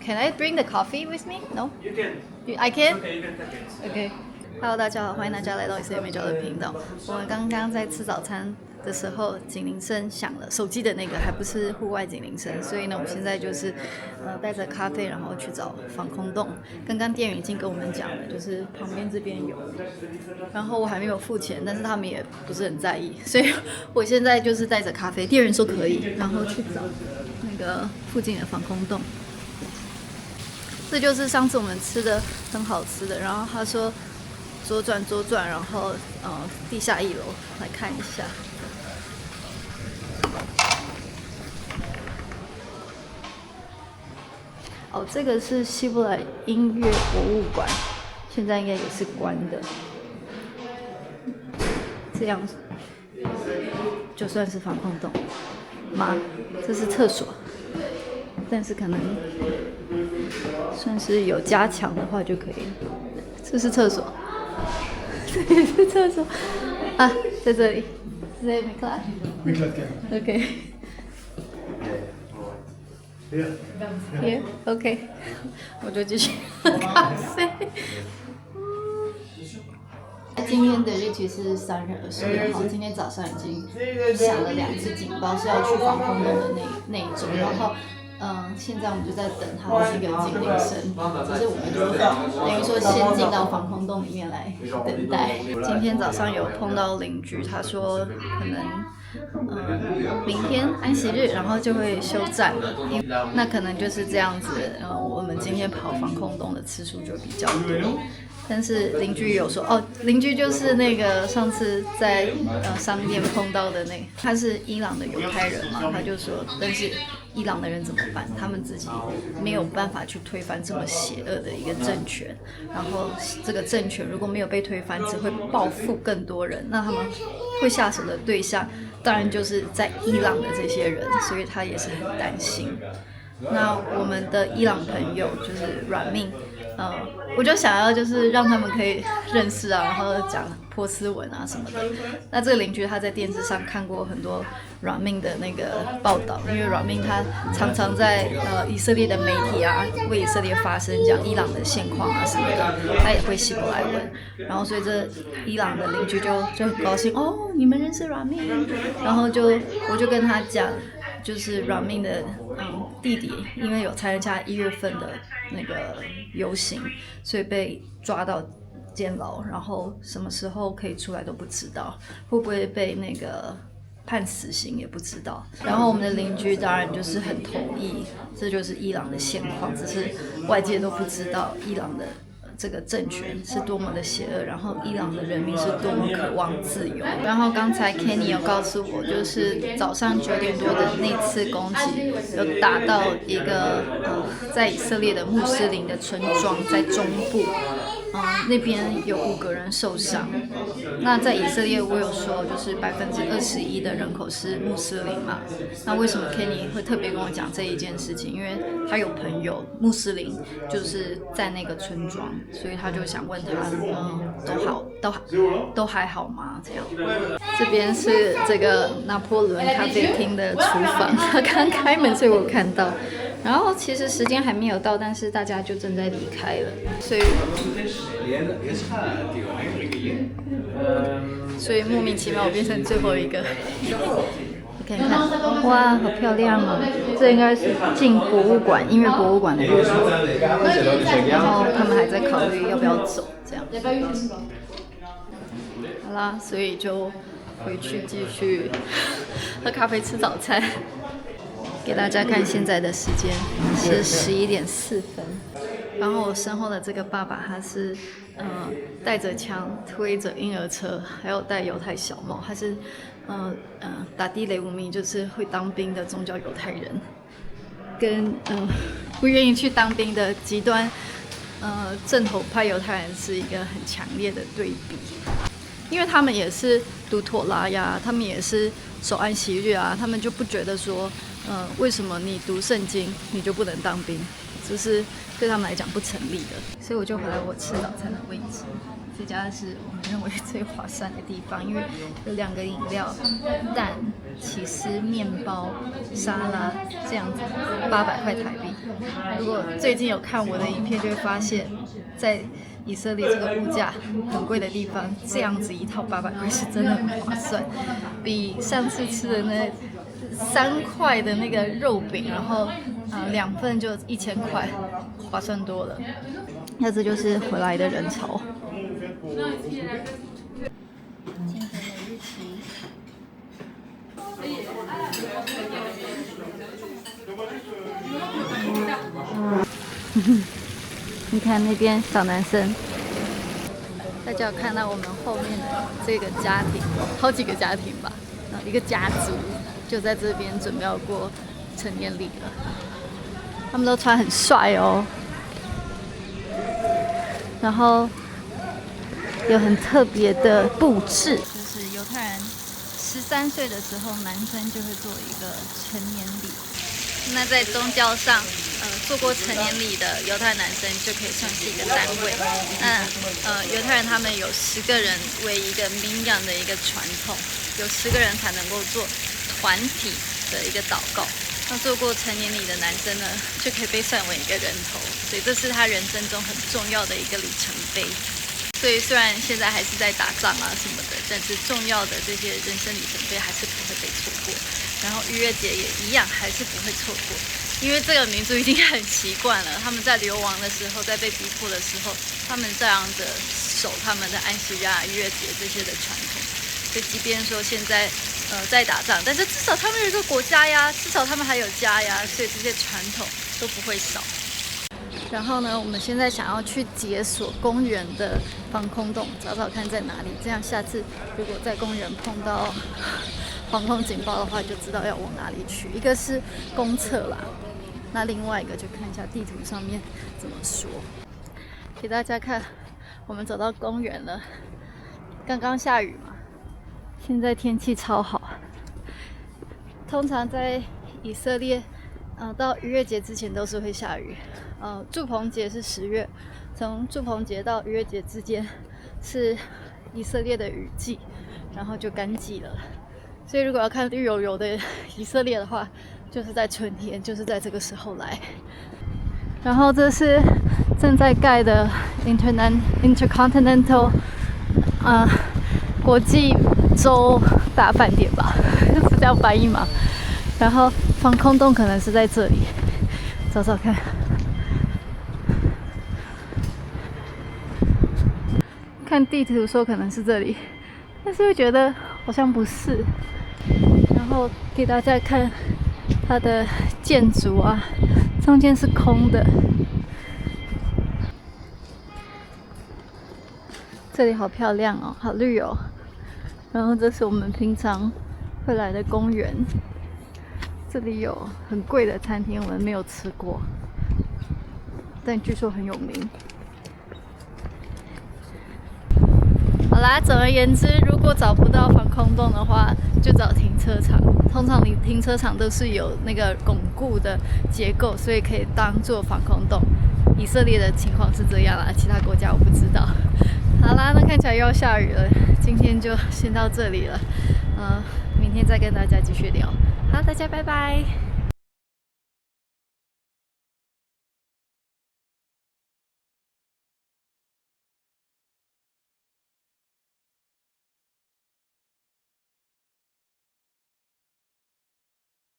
Can I bring the coffee with me? No? You can. I can? Okay, you can take it. Okay. Hello， 大家好，欢迎大家来到以色列美角的频道。我们刚刚在吃早餐的时候，警铃声响了，手机的那个还不是户外警铃声，所以呢，我现在就是带着咖啡，然后去找防空洞。刚刚店员已经跟我们讲了，就是旁边这边有，然后我还没有付钱，但是他们也不是很在意，所以我现在就是带着咖啡，店员说可以，然后去找那个附近的防空洞。这就是上次我们吃的很好吃的，然后他说左转，然后地下1楼来看一下。哦，这个是希伯来音乐博物馆，现在应该也是关的。这样就算是防空洞吗？这是厕所，但是可能算是有加强的话就可以了。这是厕所，这也是厕所啊，在这里，在美克拉。OK。Here, OK， 我就继续喝咖啡。今天的日期是3月26号，今天早上已经响了2次警报，是要去防空洞的那一种，然后现在我们就在等它的那个警铃声，只是我们就等于说先进到防空洞里面来等待。今天早上有碰到邻居，他说可能明天安息日，然后就会休战了，那可能就是这样子。我们今天跑防空洞的次数就比较多。但是邻居有说，哦，邻居就是那个上次在商店碰到的那个，他是伊朗的犹太人嘛，他就说，但是伊朗的人怎么办？他们自己没有办法去推翻这么邪恶的一个政权，然后这个政权如果没有被推翻，只会报复更多人，那他们会下手的对象当然就是在伊朗的这些人，所以他也是很担心。那我们的伊朗朋友就是软命，我就想要就是让他们可以认识啊，然后讲波斯文啊什么的。那这个邻居他在电视上看过很多软命的那个报道，因为软命他常常在以色列的媒体啊为以色列发声，讲伊朗的现况啊什么的，他也会希伯来文。然后所以这伊朗的邻居就很高兴，哦，你们认识软命，然后我就跟他讲。就是软命的弟弟，因为有参加1月份的那个游行，所以被抓到监牢，然后什么时候可以出来都不知道，会不会被那个判死刑也不知道。然后我们的邻居当然就是很同意，这就是伊朗的现况，只是外界都不知道伊朗的这个政权是多么的邪恶，然后伊朗的人民是多么渴望自由。然后刚才 Kenny 有告诉我，就是早上9点多的那次攻击，有打到一个在以色列的穆斯林的村庄，在中部。那边有5个人受伤。那在以色列，我有说就是21%的人口是穆斯林嘛。那为什么 Kenny 会特别跟我讲这一件事情？因为他有朋友穆斯林，就是在那个村庄，所以他就想问他，都还好吗？这样。这边是这个拿破仑咖啡厅的厨房，他刚开门，所以我看到。然后其实时间还没有到，但是大家就正在离开了，所以莫名其妙我变成最后一个。你看看，哇，好漂亮哦！这应该是进博物馆、音乐博物馆的入口，然后他们还在考虑要不要走，这样。好啦，所以就回去继续喝咖啡、吃早餐。给大家看现在的时间是11点4分，然后我身后的这个爸爸他是带着枪推着婴儿车，还有戴犹太小帽，他是打地雷无名，就是会当兵的宗教犹太人，跟不愿意去当兵的极端正统派犹太人是一个很强烈的对比，因为他们也是读妥拉呀，他们也是守安息日啊，他们就不觉得说为什么你读圣经你就不能当兵，就是对他们来讲不成立的。所以我就回来我吃早餐的位置，这家是我们认为最划算的地方，因为有2个饮料、蛋、起司、面包、沙拉这样子，800块台币。如果最近有看我的影片，就会发现，在以色列这个物价很贵的地方，这样子一套800块是真的很划算，比上次吃的那3块的那个肉饼，然后2份就1000块，划算多了。那这就是回来的人潮。今天的日期。你看那边小男生，大家有看到我们后面的这个家庭，好几个家庭吧，一个家族就在这边准备要过成年礼了。他们都穿很帅哦，然后有很特别的布置，就是犹太人13岁的时候，男生就会做一个成年礼。那在宗教上，做过成年礼的犹太男生就可以算是一个单位。那犹太人他们有10个人为一个民养的一个传统，有10个人才能够做团体的一个祷告。那做过成年礼的男生呢，就可以被算为一个人头，所以这是他人生中很重要的一个里程碑。所以虽然现在还是在打仗啊什么的，但是重要的这些人生里程碑还是不会被错过。然后逾越节也一样，还是不会错过，因为这个民族已经很习惯了。他们在流亡的时候，在被逼迫的时候，他们这样的守他们的安息日啊、逾越节这些的传统。所以即便说现在在打仗，但是至少他们有一个国家呀，至少他们还有家呀，所以这些传统都不会少。然后呢，我们现在想要去解锁公园的防空洞，找找看在哪里。这样下次如果在公园碰到防空警报的话，就知道要往哪里去。一个是公厕啦，那另外一个就看一下地图上面怎么说。给大家看，我们走到公园了。刚刚下雨嘛，现在天气超好。通常在以色列，到逾越节之前都是会下雨。祝棚节是10月，从祝棚节到逾越节之间是以色列的雨季，然后就干季了。所以如果要看绿油油的以色列的话，就是在春天，就是在这个时候来。然后这是正在盖的 Intercontinental 国际州大饭店吧，是这样翻译吗？然后防空洞可能是在这里，找找看。看地图说可能是这里，但是又觉得好像不是。然后给大家看它的建筑啊，中间是空的。这里好漂亮哦，好绿哦。然后这是我们平常会来的公园，这里有很贵的餐厅，我们没有吃过，但据说很有名。好啦，总而言之，如果找不到防空洞的话，就找停车场。通常停车场都是有那个巩固的结构，所以可以当做防空洞。以色列的情况是这样啦，其他国家我不知道。好啦，那看起来又要下雨了，今天就先到这里了。明天再跟大家继续聊。好，大家拜拜。